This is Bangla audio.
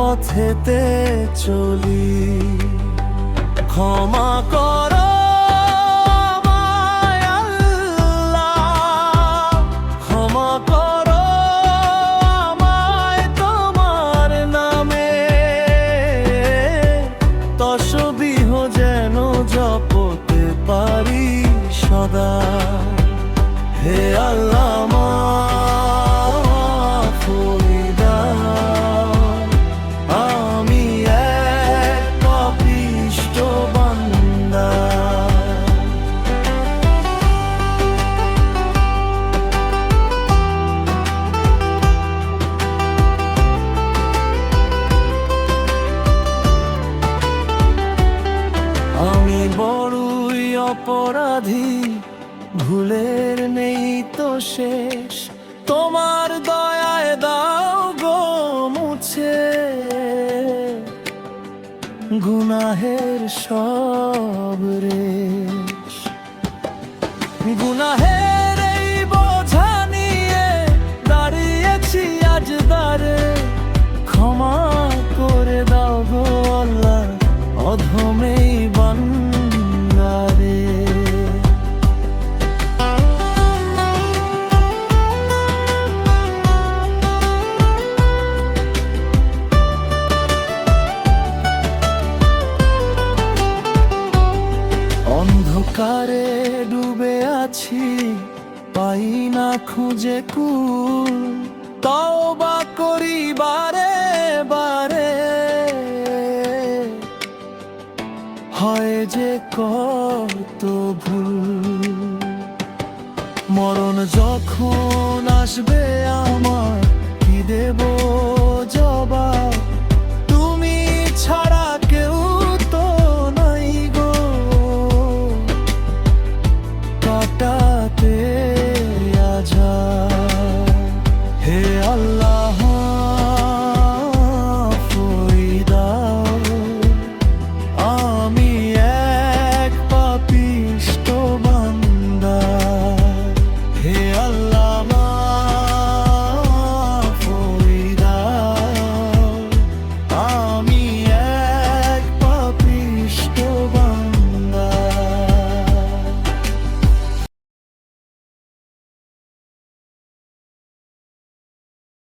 পথেতে চলি। ক্ষমা করো আমায় আল্লাহ, ক্ষমা করো আমায় তোমার নামে। তসবিহ যেন জপতে পারি সদা। হে আল্লাহ মাফ করে দাও, আমি এক পাপিষ্ঠ বান্দা। আমি বড়ই অপরাধী, ভুলের নেই তো শেষ। তোমার দয়ায় দাও গো মুছে গুনাহের সব রেশ। গুনাহের এই বোঝা নিয়ে দাঁড়িয়েছি আজ দ্বারে। ক্ষমা করে দাও গো আল্লাহ, অধমেই বান্দারে। অন্ধকারে ডুবে আছি, পাই না খুঁজে কুল। তওবা করি বারে বারে, হয় যে কত ভুল। মরণ যখন আসবে আমার, কি দেব জবাব? তুমি ছাড়া কেউ তো নাই গো কাটাতে আজাব। হে আল্লাহ